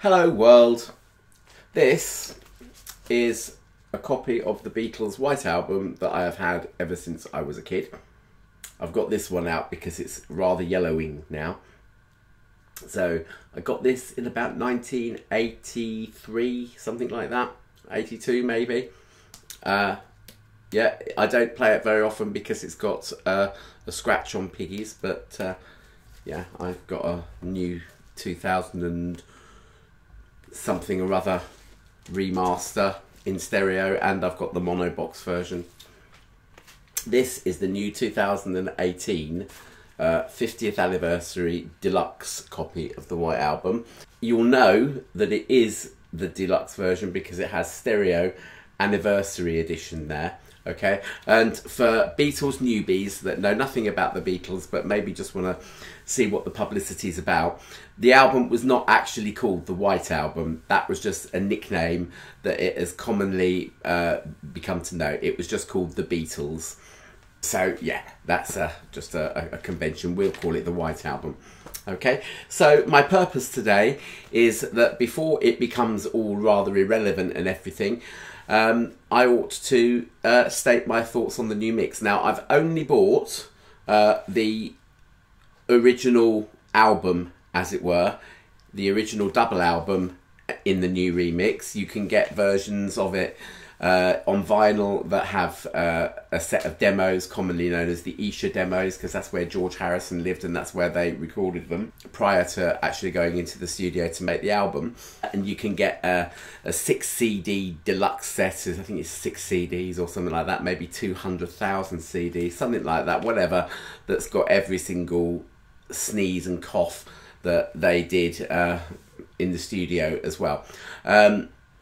Hello world, this is a copy of the Beatles' White Album that I have had ever since I was a kid. I've got this one out because it's rather yellowing now. So I got this in about 1983, something like that, 82 maybe. Yeah, I don't play it very often because it's got a scratch on Piggies, but yeah, I've got a new 2000 and something or other remaster in stereo, and I've got the mono box version. This is the new 2018 50th anniversary deluxe copy of the White Album. You'll know that it is the deluxe version because it has stereo anniversary edition there. Okay, and for Beatles newbies that know nothing about the Beatles but maybe just want to see what the publicity is about, the album was not actually called the White Album. That was just a nickname that it has commonly become to know. It was just called the Beatles. So yeah, that's just a convention. We'll call it the White Album. Okay, so my purpose today is that before it becomes all rather irrelevant and everything, I ought to state my thoughts on the new mix. Now, I've only bought the original album, as it were, the original double album in the new remix. You can get versions of it on vinyl that have a set of demos, commonly known as the Isha demos, because that's where George Harrison lived and that's where they recorded them prior to actually going into the studio to make the album. And you can get a 6 CD deluxe set, I think it's 6 CDs or something like that, maybe 200,000 CDs, something like that, whatever, that's got every single sneeze and cough that they did in the studio as well.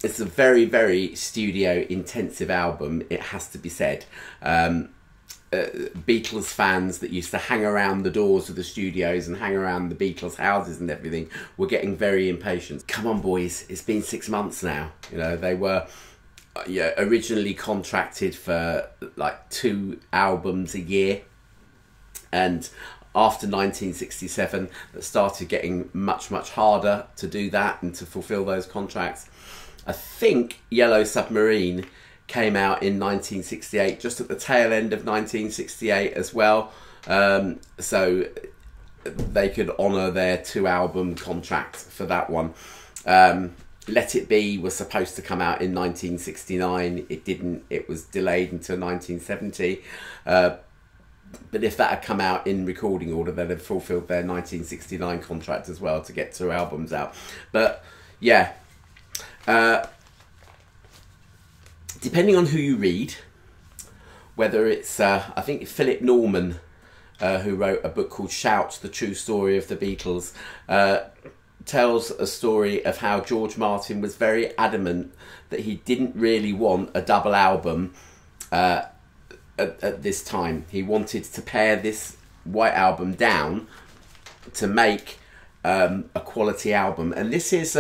It's a very, very studio intensive album, it has to be said. Beatles fans that used to hang around the doors of the studios and hang around the Beatles houses and everything were getting very impatient. Come on boys, it's been 6 months now. You know, they were originally contracted for like 2 albums a year, and after 1967 it started getting much harder to do that and to fulfill those contracts. I think Yellow Submarine came out in 1968, just at the tail end of 1968 as well, so they could honour their 2 album contract for that one. Let It Be was supposed to come out in 1969, it didn't, it was delayed until 1970, but if that had come out in recording order, they'd have fulfilled their 1969 contract as well to get 2 albums out. But yeah, depending on who you read, whether it's I think Philip Norman, who wrote a book called Shout, The True Story of the Beatles, tells a story of how George Martin was very adamant that he didn't really want a double album at this time. He wanted to pare this White Album down to make a quality album, and this is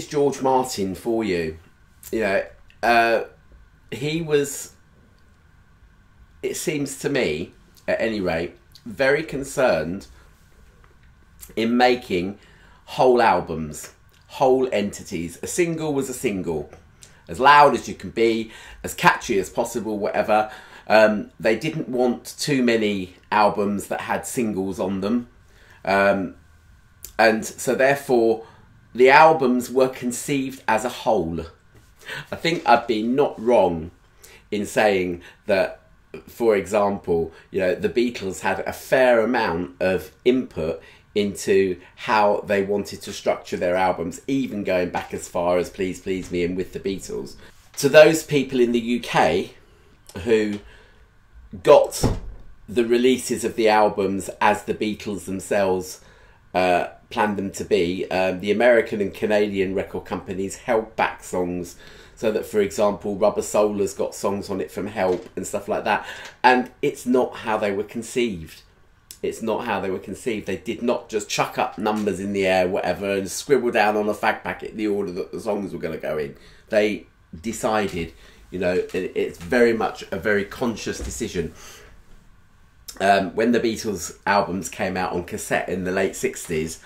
George Martin for you. You know, he was, it seems to me, at any rate, very concerned in making whole albums, whole entities. A single was a single, as loud as you can be, as catchy as possible, whatever. They didn't want too many albums that had singles on them, and so therefore the albums were conceived as a whole. I think I've been not wrong in saying that, for example, you know, the Beatles had a fair amount of input into how they wanted to structure their albums, even going back as far as Please Please Me and With the Beatles. To those people in the UK who got the releases of the albums as the Beatles themselves planned them to be, the American and Canadian record companies held back songs so that, for example, Rubber Soul has got songs on it from Help and stuff like that, and it's not how they were conceived. It's not how they were conceived. They did not just chuck up numbers in the air, whatever, and scribble down on a fag packet the order that the songs were going to go in. They decided, you know, it's very much a very conscious decision. when the Beatles albums came out on cassette in the late 60s,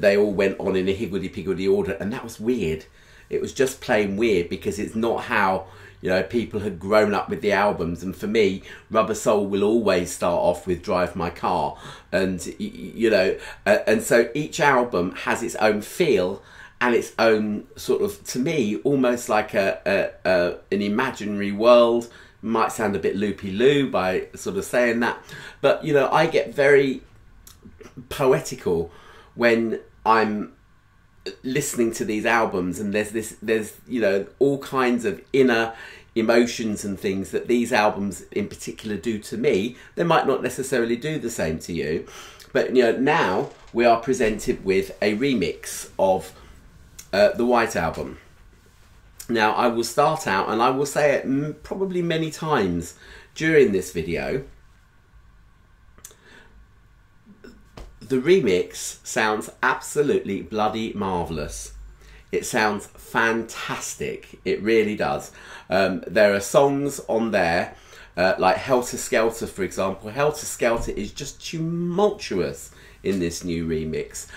they all went on in a higgledy-piggledy order, and that was weird. It was just plain weird, because it's not how, you know, people had grown up with the albums. And for me, Rubber Soul will always start off with Drive My Car, and you know, and so each album has its own feel and its own sort of, to me, almost like an imaginary world. Might sound a bit loopy-loo by sort of saying that, but you know, I get very poetical when I'm listening to these albums, and there's you know, all kinds of inner emotions and things that these albums in particular do to me. They might not necessarily do the same to you, but you know, now we are presented with a remix of the White Album. Now, I will start out, and I will say it probably many times during this video, the remix sounds absolutely bloody marvellous. It sounds fantastic. It really does. There are songs on there, like Helter Skelter, for example. Helter Skelter is just tumultuous in this new remix.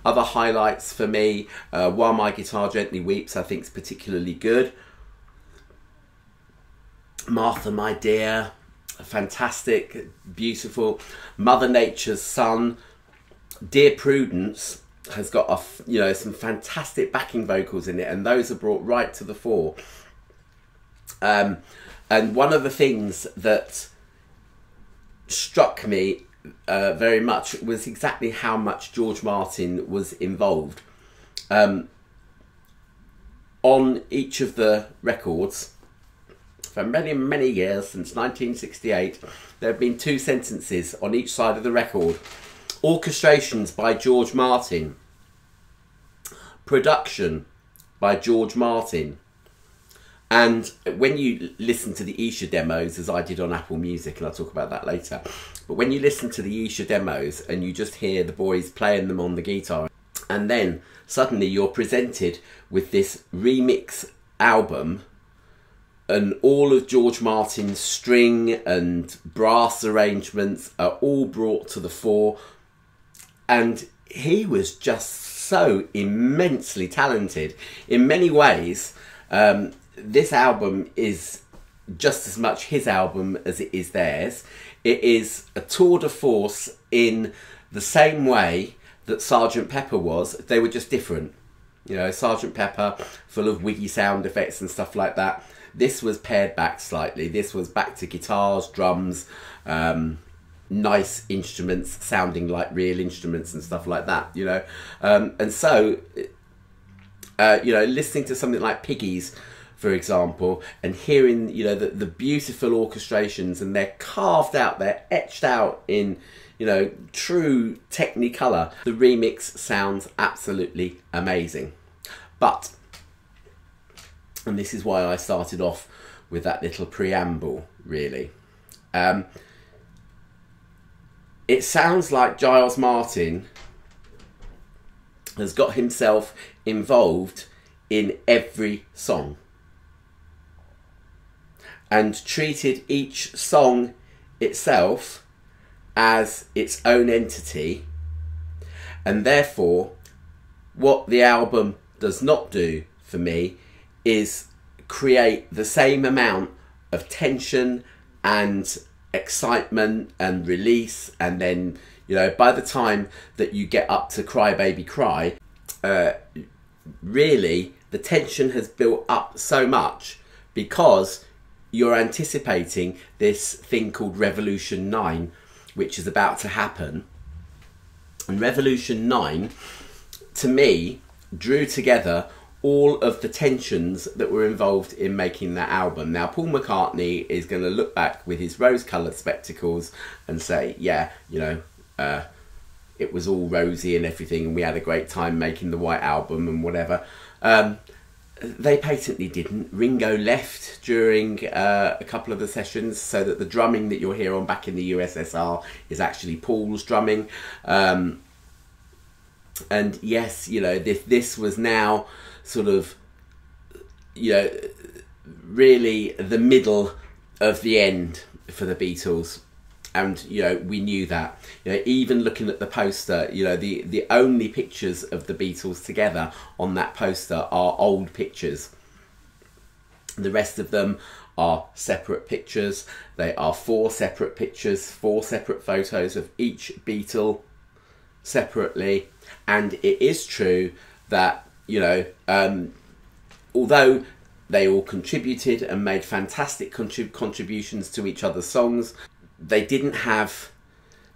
Other highlights for me, While My Guitar Gently Weeps, I think is particularly good. Martha, My Dear, fantastic, beautiful. Mother Nature's Son, Dear Prudence has got you know, some fantastic backing vocals in it, and those are brought right to the fore. And one of the things that struck me very much was exactly how much George Martin was involved. On each of the records, for many, many years, since 1968, there have been 2 sentences on each side of the record. Orchestrations by George Martin. Production by George Martin. And when you listen to the Isha demos, as I did on Apple Music, and I'll talk about that later, but when you listen to the Isha demos and you just hear the boys playing them on the guitar, and then suddenly you're presented with this remix album, and all of George Martin's string and brass arrangements are all brought to the fore, and he was just so immensely talented. In many ways, this album is just as much his album as it is theirs. It is a tour de force in the same way that Sgt. Pepper was. They were just different. You know, Sgt. Pepper, full of wiggy sound effects and stuff like that. This was pared back slightly. This was back to guitars, drums, nice instruments sounding like real instruments and stuff like that, you know. And so, you know, listening to something like Piggies, for example, and hearing, you know, the beautiful orchestrations, and they're carved out, they're etched out in, you know, true Technicolor. The remix sounds absolutely amazing. But, and this is why I started off with that little preamble, really. It sounds like Giles Martin has got himself involved in every song and treated each song itself as its own entity, and therefore what the album does not do for me is create the same amount of tension and excitement and release, and then, you know, by the time that you get up to Cry Baby Cry, really the tension has built up so much because you're anticipating this thing called Revolution 9, which is about to happen. And Revolution 9, to me, drew together all of the tensions that were involved in making that album. Now, Paul McCartney is going to look back with his rose-coloured spectacles and say, yeah, you know, it was all rosy and everything, and we had a great time making the White Album and whatever. They patently didn't. Ringo left during a couple of the sessions, so that the drumming that you'll hear on Back in the USSR is actually Paul's drumming. And yes, you know, this was now sort of, you know, really the middle of the end for the Beatles. And, you know, we knew that. You know, even looking at the poster, you know, the only pictures of the Beatles together on that poster are old pictures. The rest of them are separate pictures. They are 4 separate pictures, 4 separate photos of each Beatle separately. And it is true that, you know, although they all contributed and made fantastic contributions to each other's songs, they didn't have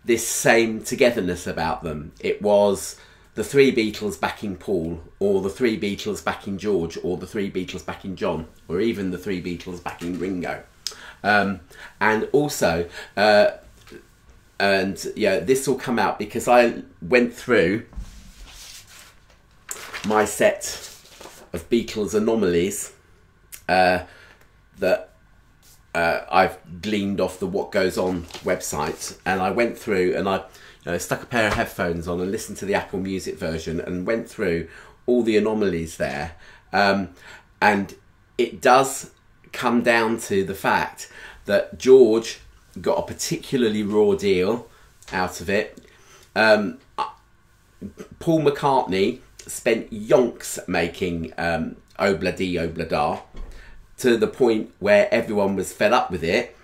this same togetherness about them. It was the 3 Beatles backing Paul, or the 3 Beatles backing George, or the 3 Beatles backing John, or even the 3 Beatles backing Ringo. And also, and yeah, this will come out because I went through my set of Beatles anomalies that I've gleaned off the What Goes On website, and I went through and I stuck a pair of headphones on and listened to the Apple Music version and went through all the anomalies there, and it does come down to the fact that George got a particularly raw deal out of it. Paul McCartney spent yonks making Obla Di Obla Da, to the point where everyone was fed up with it,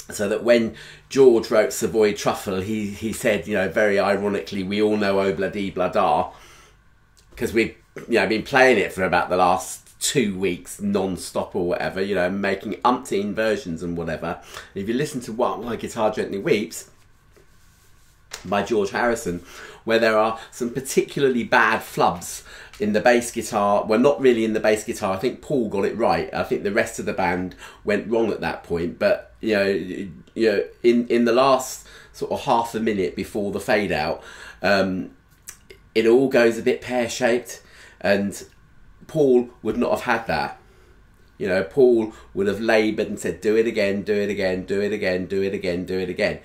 so that when George wrote Savoy Truffle, he said, you know, very ironically, we all know Obla Di Obla Da, because we've, you know, been playing it for about the last 2 weeks non-stop or whatever, you know, making umpteen versions and whatever. And if you listen to What My Guitar Gently Weeps by George Harrison, where there are some particularly bad flubs in the bass guitar, well, not really in the bass guitar. I think Paul got it right. I think the rest of the band went wrong at that point. But you know, in the last sort of half a minute before the fade out, it all goes a bit pear shaped, and Paul would not have had that. You know, Paul would have laboured and said, do it again, do it again, do it again, do it again, do it again.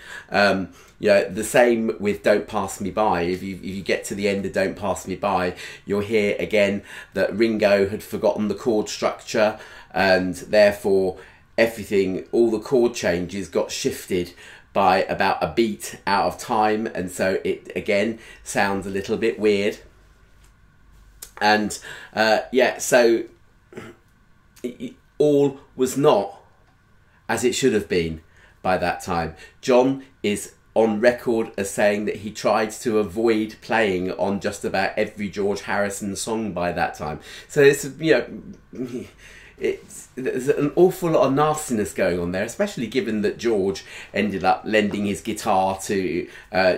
You know, the same with Don't Pass Me By. If you get to the end of Don't Pass Me By, you'll hear again that Ringo had forgotten the chord structure, and therefore everything, all the chord changes got shifted by about a beat out of time, and so it again sounds a little bit weird. And yeah, so all was not as it should have been by that time. John is on record as saying that he tried to avoid playing on just about every George Harrison song by that time. So it's, you know, there's an awful lot of nastiness going on there, especially given that George ended up lending his guitar to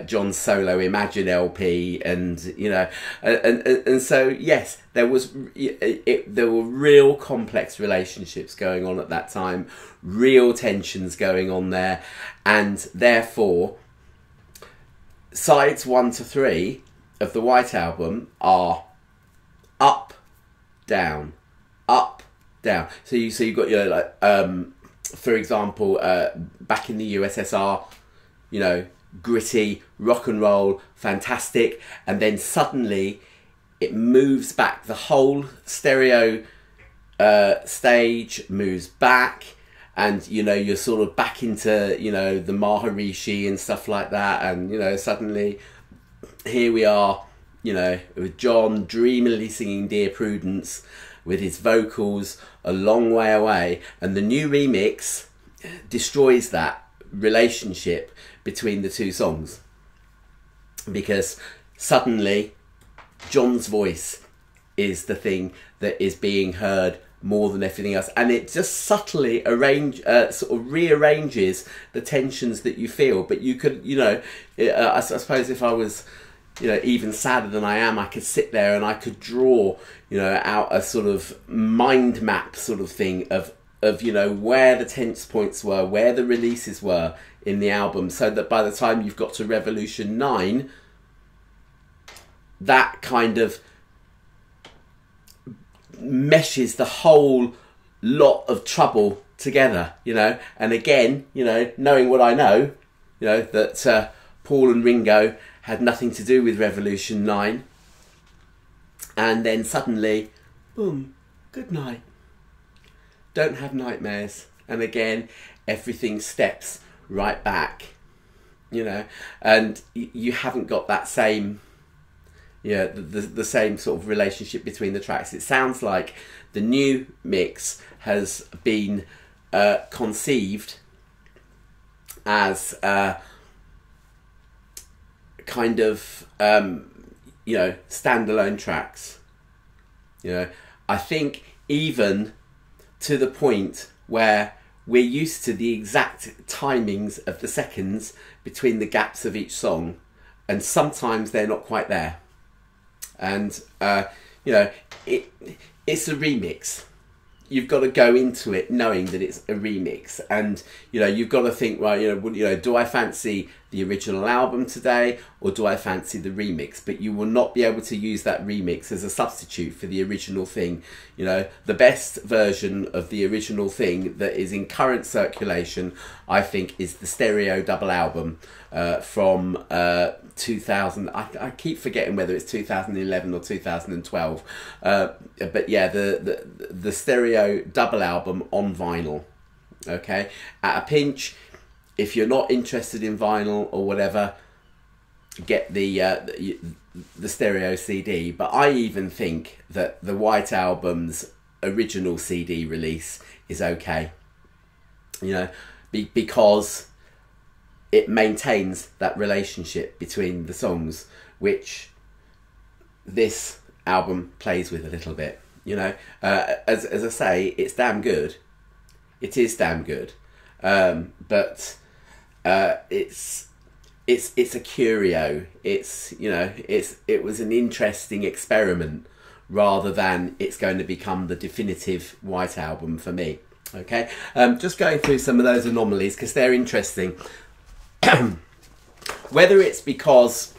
John's solo Imagine LP, and you know, and so yes, there were real complex relationships going on at that time, real tensions going on there, and therefore sides 1 to 3 of the White Album are up, down, up, down. So you've got, you know, like for example, back in the USSR, you know, gritty rock and roll, fantastic, and then suddenly it moves back. The whole stereo stage moves back, and you know, you're sort of back into, you know, the Maharishi and stuff like that, and you know, suddenly here we are, you know, with John dreamily singing Dear Prudence with his vocals a long way away, and the new remix destroys that relationship between the two songs, because suddenly John's voice is the thing that is being heard more than everything else, and it just subtly sort of rearranges the tensions that you feel. But you could, you know, I suppose if I was, you know, even sadder than I am, I could sit there and I could draw, you know, out a sort of mind map sort of thing of you know, where the tense points were, where the releases were in the album, so that by the time you've got to Revolution 9, that kind of meshes the whole lot of trouble together, you know. And again, you know, knowing what I know, you know, that Paul and Ringo had nothing to do with Revolution 9, and then suddenly, boom, good night. Don't have nightmares. and again, everything steps right back, you know, and you haven't got that same, yeah, the same sort of relationship between the tracks. It sounds like the new mix has been conceived as kind of you know, standalone tracks. You know, I think even to the point where we're used to the exact timings of the seconds between the gaps of each song, and sometimes they're not quite there. And you know, it's a remix. You've got to go into it knowing that it's a remix, and you know, you've got to think, right, you know, do I fancy the original album today, or do I fancy the remix? But you will not be able to use that remix as a substitute for the original thing. You know, the best version of the original thing that is in current circulation, I think, is the stereo double album from 2000. I keep forgetting whether it's 2011 or 2012. But yeah, the stereo double album on vinyl. Okay, at a pinch, if you're not interested in vinyl or whatever, get the stereo CD. But I even think that the White Album's original CD release is okay. You know, because it maintains that relationship between the songs, which this album plays with a little bit. You know, as I say, it's damn good. It is damn good, but it's a curio. It's, you know, it was an interesting experiment rather than it's going to become the definitive White Album for me. Okay, just going through some of those anomalies because they're interesting. Whether it's because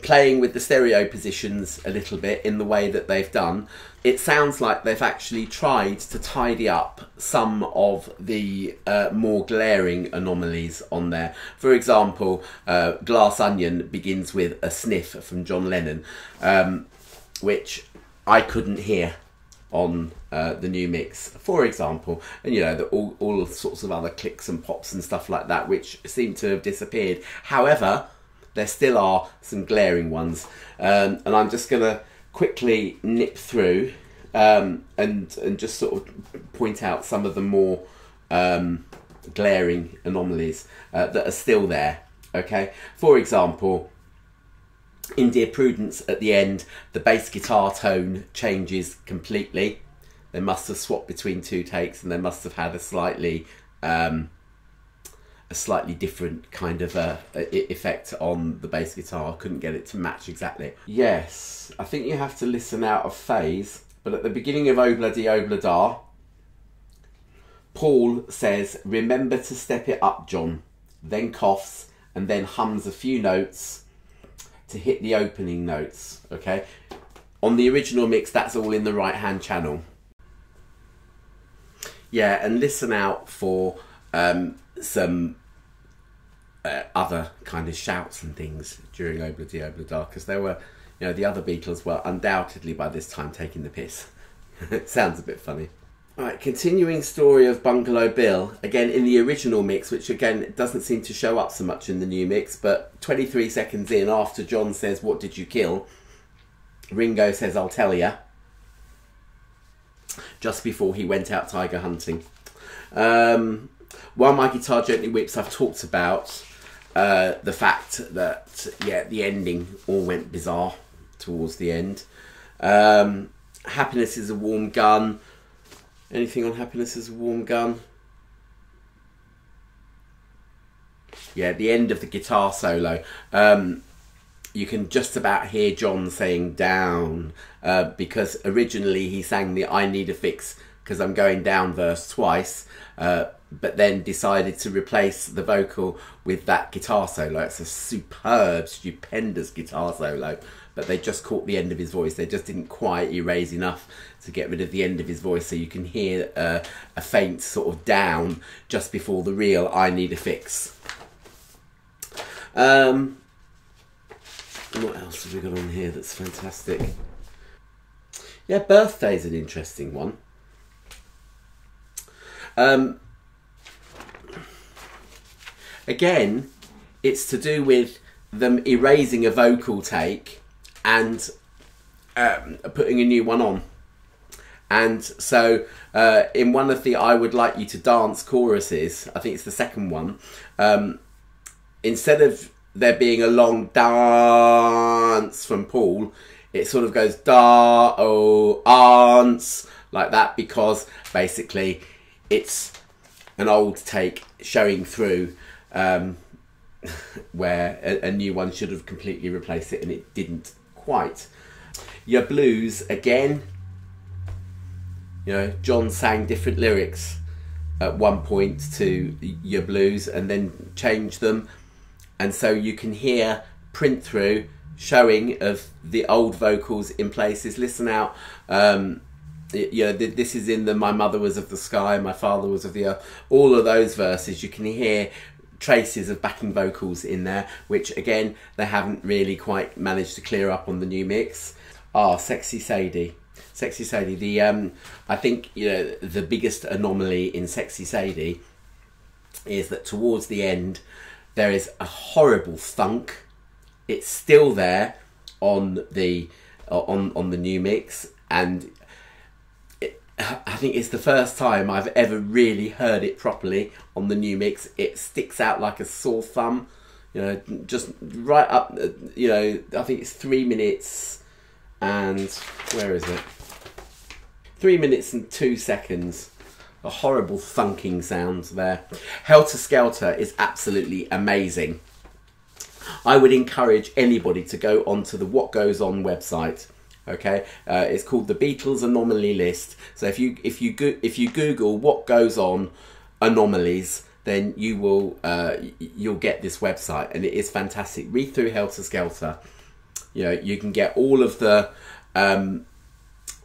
playing with the stereo positions a little bit in the way that they've done, it sounds like they've actually tried to tidy up some of the more glaring anomalies on there. For example, Glass Onion begins with a sniff from John Lennon, which I couldn't hear on the new mix, for example, and you know, all sorts of other clicks and pops and stuff like that, which seem to have disappeared. However, there still are some glaring ones, and I'm just going to quickly nip through and just sort of point out some of the more glaring anomalies that are still there. Okay, for example, in Dear Prudence at the end, the bass guitar tone changes completely. They must have swapped between two takes, and they must have had a slightly different kind of effect on the bass guitar. Couldn't get it to match exactly. Yes, I think you have to listen out of phase, but at the beginning of Obladi Oblada, Paul says, "Remember to step it up, John," then coughs and then hums a few notes to hit the opening notes. Okay, on the original mix, that's all in the right hand channel. Yeah, and listen out for some other kind of shouts and things during Obladi Oblada, because there were, you know, the other Beatles were undoubtedly by this time taking the piss. It sounds a bit funny. Alright, continuing story of Bungalow Bill, again in the original mix, which again doesn't seem to show up so much in the new mix, but 23 seconds in, after John says, "What did you kill?" Ringo says, "I'll tell ya," just before he went out tiger hunting. While My Guitar Gently Weeps, I've talked about the fact that, yeah, the ending all went bizarre towards the end. Happiness is a Warm Gun. Anything on Happiness is a Warm Gun? Yeah, the end of the guitar solo. You can just about hear John saying "down," because originally he sang the "I Need a Fix because I'm Going Down" verse twice, but then decided to replace the vocal with that guitar solo. It's a superb, stupendous guitar solo, but they just caught the end of his voice. They just didn't quite erase enough to get rid of the end of his voice, so you can hear a faint sort of down just before the real "I Need a Fix." What else have we got on here that's fantastic? Yeah, Birthday's an interesting one. Again, it's to do with them erasing a vocal take and putting a new one on. And so in one of the I Would Like You to Dance choruses, I think it's the second one, instead of there being a long dance from Paul, it sort of goes da-o-ance, like that, because basically it's an old take showing through where a new one should have completely replaced it, and it didn't quite. Your Blues, again, you know, John sang different lyrics at one point to Your Blues and then changed them, and so you can hear print through showing of the old vocals in places. Listen out. You know, this is in the My Mother Was of the Sky, My Father Was of the Earth. All of those verses, you can hear traces of backing vocals in there, which again they haven't really quite managed to clear up on the new mix. Sexy Sadie. Sexy Sadie, the I think, you know, the biggest anomaly in Sexy Sadie is that towards the end there is a horrible thunk. It's still there on the new mix, and I think it's the first time I've ever really heard it properly on the new mix. It sticks out like a sore thumb, you know, just right up, you know, I think it's 3 minutes and, where is it? 3 minutes and 2 seconds. A horrible thunking sound there. Helter Skelter is absolutely amazing. I would encourage anybody to go onto the What Goes On website. Okay, it's called the Beatles Anomaly List. So if you Google What Goes On anomalies, then you will you'll get this website, and it is fantastic. Read through Helter Skelter. You know, you can get all of the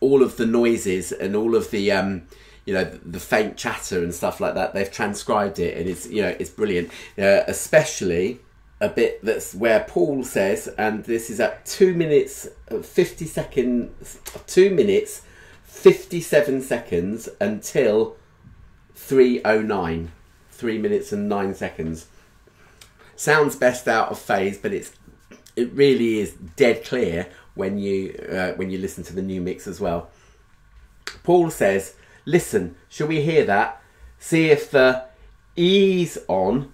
noises and all of the you know, the faint chatter and stuff like that. They've transcribed it, and it's, you know, it's brilliant. Especially a bit that's where Paul says, and this is at 2 minutes 50 seconds, 2 minutes 57 seconds until 3:09, 3 minutes and 9 seconds. Sounds best out of phase, but it really is dead clear when you listen to the new mix as well. Paul says, "Listen, shall we hear that? See if the E's on."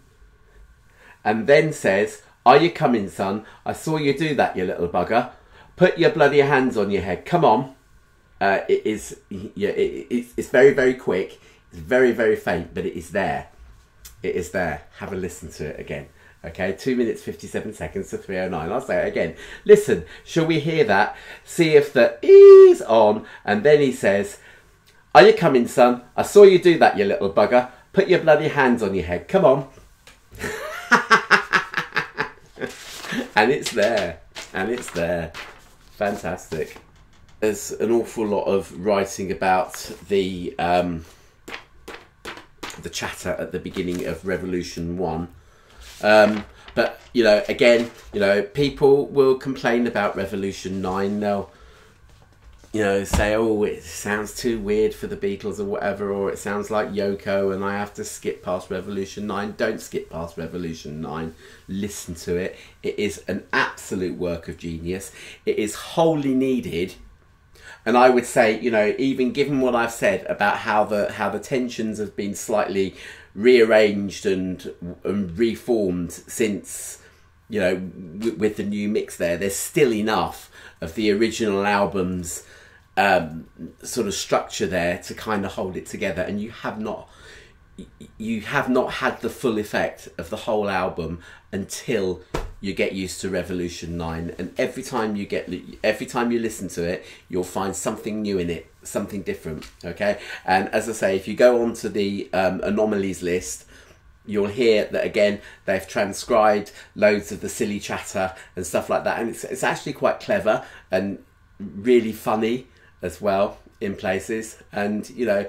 And then says, "Are you coming, son? I saw you do that, you little bugger. Put your bloody hands on your head. Come on." It's very, very quick. It's very, very faint, but it is there. It is there. Have a listen to it again. Okay, 2 minutes 57 seconds to 3:09. I'll say it again. "Listen, shall we hear that? See if the E's on." And then he says, "Are you coming, son? I saw you do that, you little bugger. Put your bloody hands on your head. Come on." And it's there, and it's there. Fantastic. There's an awful lot of writing about the chatter at the beginning of Revolution 1. But, you know, again, you know, people will complain about Revolution 9. They'll, you know, say, "Oh, it sounds too weird for the Beatles," or whatever, or "it sounds like Yoko and I have to skip past Revolution 9. Don't skip past Revolution 9. Listen to it. It is an absolute work of genius. It is wholly needed. And I would say, you know, even given what I've said about how the tensions have been slightly rearranged and reformed since, you know, with the new mix there's still enough of the original album's sort of structure there to kind of hold it together, and you have not had the full effect of the whole album until you get used to Revolution 9. And every time you listen to it, you'll find something new in it, something different. Okay, and as I say, if you go onto the anomalies list, you'll hear that again they've transcribed loads of the silly chatter and stuff like that, and it's actually quite clever and really funny as well in places. And, you know,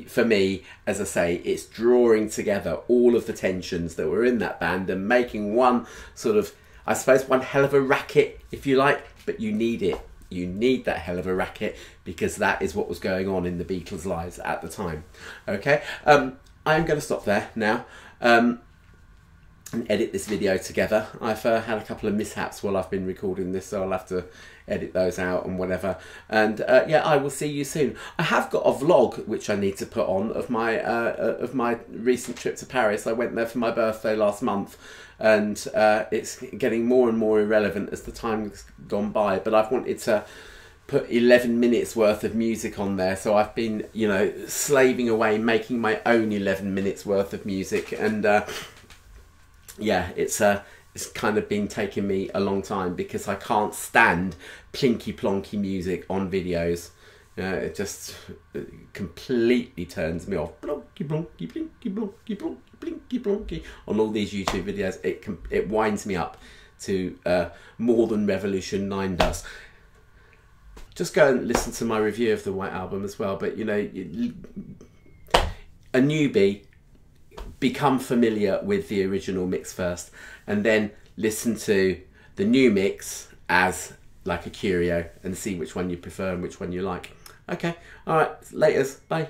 for me, as I say, it's drawing together all of the tensions that were in that band and making one sort of, I suppose, one hell of a racket, if you like. But you need it. You need that hell of a racket because that is what was going on in the Beatles' lives at the time. Okay, I'm going to stop there now and edit this video together. I've had a couple of mishaps while I've been recording this, so I'll have to edit those out and whatever. And yeah, I will see you soon. I have got a vlog which I need to put on of my recent trip to Paris. I went there for my birthday last month, and it's getting more and more irrelevant as the time's gone by. But I've wanted to put 11 minutes worth of music on there, so I've been, you know, slaving away making my own 11 minutes worth of music, and yeah, it's kind of been taking me a long time because I can't stand plinky plonky music on videos. It just completely turns me off. Blonky blonky blinky blonky blonky blinky blonky on all these YouTube videos. It winds me up to more than Revolution 9 does. Just go and listen to my review of the White Album as well. But you know, a newbie, become familiar with the original mix first, and then listen to the new mix as like a curio and see which one you prefer and which one you like. Okay, all right, laters, bye.